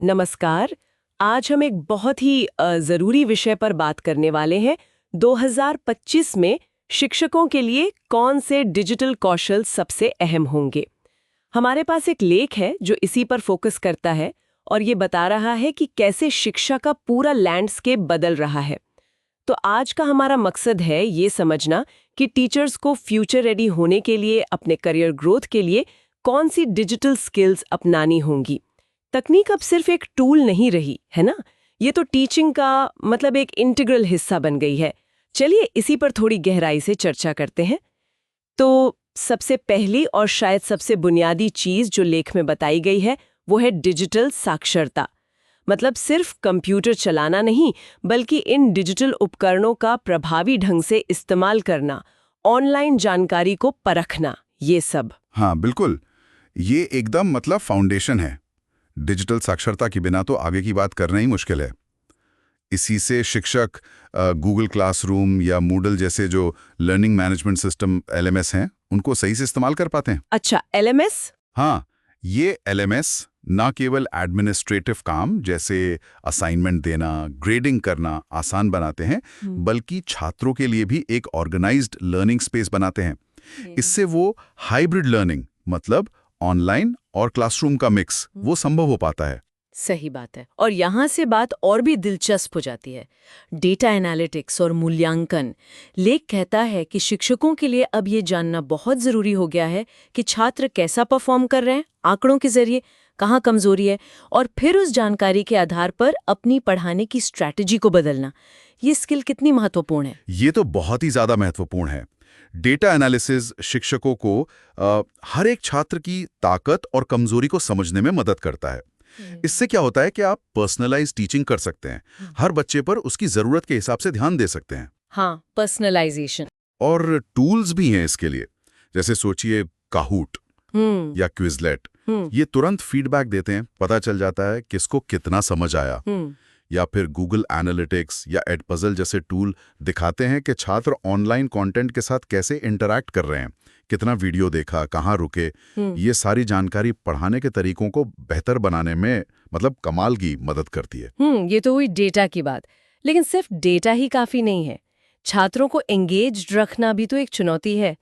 नमस्कार। आज हम एक बहुत ही ज़रूरी विषय पर बात करने वाले हैं। 2025 में शिक्षकों के लिए कौन से डिजिटल कौशल सबसे अहम होंगे। हमारे पास एक लेख है जो इसी पर फोकस करता है और ये बता रहा है कि कैसे शिक्षा का पूरा लैंडस्केप बदल रहा है। तो आज का हमारा मकसद है ये समझना कि टीचर्स को फ्यूचर रेडी होने के लिए, अपने करियर ग्रोथ के लिए कौन सी डिजिटल स्किल्स अपनानी होंगी। तकनीक अब सिर्फ एक टूल नहीं रही है ना, ये तो टीचिंग का मतलब एक इंटीग्रल हिस्सा बन गई है। चलिए इसी पर थोड़ी गहराई से चर्चा करते हैं। तो सबसे पहली और शायद सबसे बुनियादी चीज जो लेख में बताई गई है वो है डिजिटल साक्षरता। मतलब सिर्फ कंप्यूटर चलाना नहीं, बल्कि इन डिजिटल उपकरणों का प्रभावी ढंग से इस्तेमाल करना, ऑनलाइन जानकारी को परखना, ये सब। हाँ बिल्कुल, ये एकदम मतलब फाउंडेशन है। डिजिटल साक्षरता के बिना तो आगे की बात करना ही मुश्किल है। इसी से शिक्षक गूगल क्लासरूम या मूडल जैसे जो लर्निंग मैनेजमेंट सिस्टम एलएमएस हैं, उनको सही से इस्तेमाल कर पाते हैं। अच्छा, एलएमएस? हाँ, ये एलएमएस ना केवल एडमिनिस्ट्रेटिव काम जैसे असाइनमेंट देना, ग्रेडिंग करना आसान बनाते हैं, बल्कि छात्रों के लिए भी एक ऑर्गेनाइज्ड लर्निंग स्पेस बनाते हैं। इससे वो हाइब्रिड लर्निंग, मतलब ऑनलाइन और क्लासरूम का मिक्स, वो संभव हो पाता है। सही बात है। और यहाँ से बात और भी दिलचस्प हो जाती है, डेटा एनालिटिक्स और मूल्यांकन। लेख कहता है कि शिक्षकों के लिए अब ये जानना बहुत ज़रूरी हो गया है कि छात्र कैसा परफॉर्म कर रहे हैं आंकड़ों के जरिए, कहाँ कमजोरी है, और फिर उस जानकारी के आधार पर अपनी पढ़ाने की स्ट्रैटेजी को बदलना। ये स्किल कितनी महत्वपूर्ण है? ये तो बहुत ही ज़्यादा महत्वपूर्ण है। डेटा एनालिसिस शिक्षकों को हर एक छात्र की ताकत और कमजोरी को समझने में मदद करता है। इससे क्या होता है कि आप पर्सनलाइज टीचिंग कर सकते हैं, हर बच्चे पर उसकी जरूरत के हिसाब से ध्यान दे सकते हैं। हाँ, पर्सनलाइजेशन। और टूल्स भी हैं इसके लिए, जैसे सोचिए काहूट या क्विजलेट। ये तुरंत फीडबैक देते हैं, पता चल जाता है किसको कितना समझ आया। या फिर गूगल एनालिटिक्स या एडपजल जैसे टूल दिखाते हैं कि छात्र ऑनलाइन कंटेंट के साथ कैसे इंटरैक्ट कर रहे हैं, कितना वीडियो देखा, कहाँ रुके। ये सारी जानकारी पढ़ाने के तरीकों को बेहतर बनाने में मतलब कमाल की मदद करती है। ये तो हुई डेटा की बात, लेकिन सिर्फ डेटा ही काफी नहीं है। छात्रों को एंगेज्ड रखना भी तो एक चुनौती है।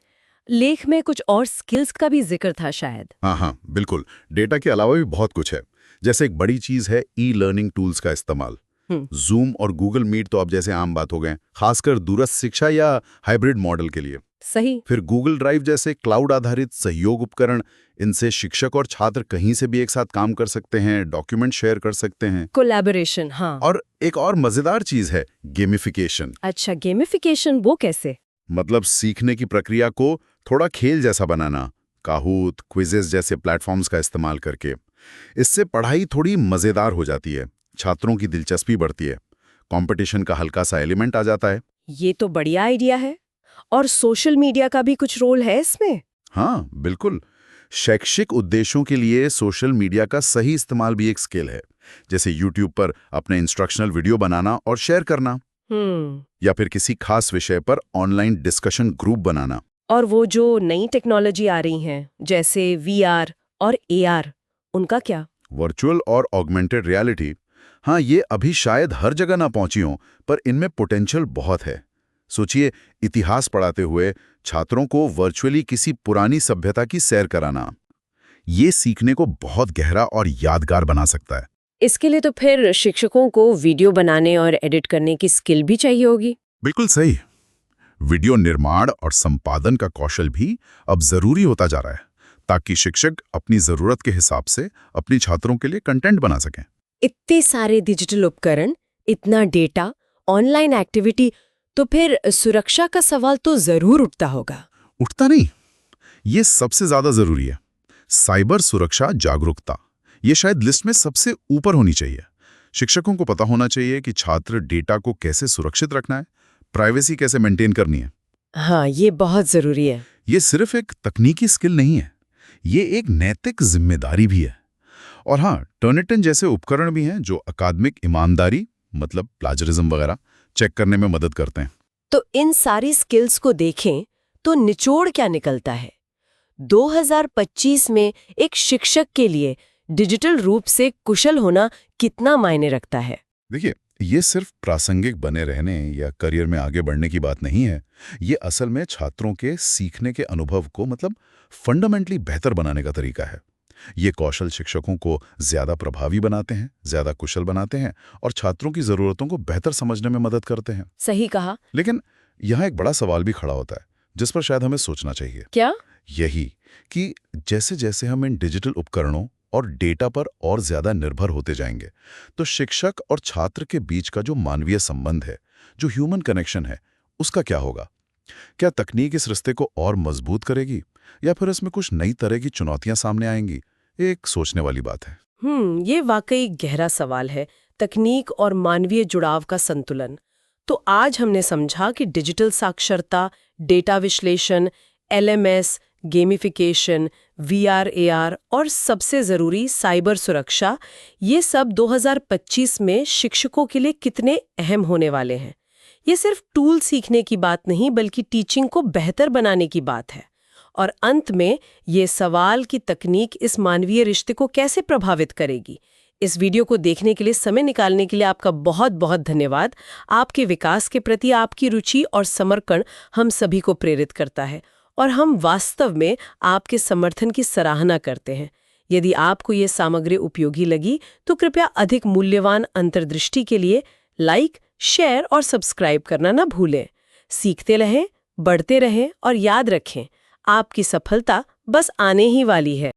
लेख में कुछ और स्किल्स का भी जिक्र था शायद। हाँ, बिल्कुल। डेटा के अलावा भी बहुत कुछ है। जैसे एक बड़ी चीज है ई लर्निंग टूल्स का इस्तेमाल। जूम और गूगल मीट तो अब जैसे आम बात हो गए, खासकर दूरस्थ शिक्षा या हाइब्रिड मॉडल के लिए। सही। फिर गूगल ड्राइव जैसे क्लाउड आधारित सहयोग उपकरण, इनसे शिक्षक और छात्र कहीं से भी एक साथ काम कर सकते हैं, डॉक्यूमेंट शेयर कर सकते हैं। कोलैबोरेशन। हाँ। और एक और मजेदार चीज है गेमिफिकेशन। अच्छा, गेमिफिकेशन वो कैसे? मतलब सीखने की प्रक्रिया को थोड़ा खेल जैसा बनाना, काहूत, क्विजेस जैसे प्लेटफॉर्म्स का इस्तेमाल करके। इससे पढ़ाई थोड़ी मजेदार हो जाती है, छात्रों की दिलचस्पी बढ़ती है, कंपटीशन का हल्का सा एलिमेंट आ जाता है। ये तो बढ़िया आइडिया है। और सोशल मीडिया का भी कुछ रोल है इसमें? हाँ बिल्कुल। शैक्षिक उद्देश्यों के लिए सोशल मीडिया का सही इस्तेमाल भी एक स्किल है, जैसे यूट्यूब पर अपने इंस्ट्रक्शनल वीडियो बनाना और शेयर करना। या फिर किसी खास विषय पर ऑनलाइन डिस्कशन ग्रुप बनाना। और वो जो नई टेक्नोलॉजी आ रही हैं, जैसे वीआर और एआर, उनका क्या? वर्चुअल और ऑगमेंटेड रियलिटी, हाँ ये अभी शायद हर जगह ना पहुंची हो, पर इनमें पोटेंशियल बहुत है। सोचिए, इतिहास पढ़ाते हुए छात्रों को वर्चुअली किसी पुरानी सभ्यता की सैर कराना, ये सीखने को बहुत गहरा और यादगार बना सकता है। इसके लिए तो फिर शिक्षकों को वीडियो बनाने और एडिट करने की स्किल भी चाहिए होगी। बिल्कुल सही। वीडियो निर्माण और संपादन का कौशल भी अब जरूरी होता जा रहा है, ताकि शिक्षक अपनी जरूरत के हिसाब से अपने छात्रों के लिए कंटेंट बना सकें। इतने सारे डिजिटल उपकरण, इतना डेटा, ऑनलाइन एक्टिविटी, तो फिर सुरक्षा का सवाल तो जरूर उठता होगा। उठता नहीं, ये सबसे ज्यादा जरूरी है। साइबर सुरक्षा जागरूकता, ये शायद लिस्ट में सबसे ऊपर होनी चाहिए। शिक्षकों को पता होना चाहिए कि छात्र डेटा को कैसे सुरक्षित रखना है, प्राइवेसी कैसे मेंटेन करनी है। हाँ, ये बहुत जरूरी है। ये सिर्फ एक तकनीकी स्किल नहीं है, ये एक नैतिक जिम्मेदारी भी है। और हाँ, टर्निटन जैसे उपकरण भी हैं जो अकादमिक ईमानदारी, मतलब प्लाजरिज्म वगैरह, चेक करने में मदद करते हैं। तो इन सारी स्किल्स को देखें तो निचोड़ क्या निकलता है? 2025 में एक शिक्षक के लिए डिजिटल रूप से कुशल होना कितना मायने रखता है? देखिए, ये सिर्फ प्रासंगिक बने रहने या करियर में आगे बढ़ने की बात नहीं है। ये असल में छात्रों के सीखने के अनुभव को मतलब फंडामेंटली बेहतर बनाने का तरीका है। ये कौशल शिक्षकों को ज्यादा प्रभावी बनाते हैं, ज्यादा कुशल बनाते हैं और छात्रों की जरूरतों को बेहतर समझने में मदद करते हैं। सही कहा। लेकिन यहाँ एक बड़ा सवाल भी खड़ा होता है, जिस पर शायद हमें सोचना चाहिए। क्या? यही कि जैसे जैसे हम इन डिजिटल उपकरणों और डेटा पर और ज्यादा निर्भर होते जाएंगे, तो शिक्षक और छात्र के बीच का जो मानवीय संबंध है, जो ह्यूमन कनेक्शन है, उसका क्या होगा? क्या तकनीक इस रिश्ते को और मजबूत करेगी या फिर इसमें कुछ नई तरह की चुनौतियां सामने आएंगी? एक सोचने वाली बात है। ये वाकई गहरा सवाल है, तकनीक और मानवीय जुड़ाव का संतुलन। तो आज हमने समझा कि डिजिटल साक्षरता, डेटा विश्लेषण, LMS, गेमिफिकेशन, VR, AR और सबसे ज़रूरी साइबर सुरक्षा, ये सब 2025 में शिक्षकों के लिए कितने अहम होने वाले हैं। ये सिर्फ टूल सीखने की बात नहीं, बल्कि टीचिंग को बेहतर बनाने की बात है। और अंत में ये सवाल कि तकनीक इस मानवीय रिश्ते को कैसे प्रभावित करेगी। इस वीडियो को देखने के लिए, समय निकालने के लिए आपका बहुत बहुत धन्यवाद। आपके विकास के प्रति आपकी रुचि और समर्पण हम सभी को प्रेरित करता है और हम वास्तव में आपके समर्थन की सराहना करते हैं। यदि आपको ये सामग्री उपयोगी लगी तो कृपया अधिक मूल्यवान अंतर्दृष्टि के लिए लाइक, शेयर और सब्सक्राइब करना ना भूलें। सीखते रहें, बढ़ते रहें और याद रखें, आपकी सफलता बस आने ही वाली है।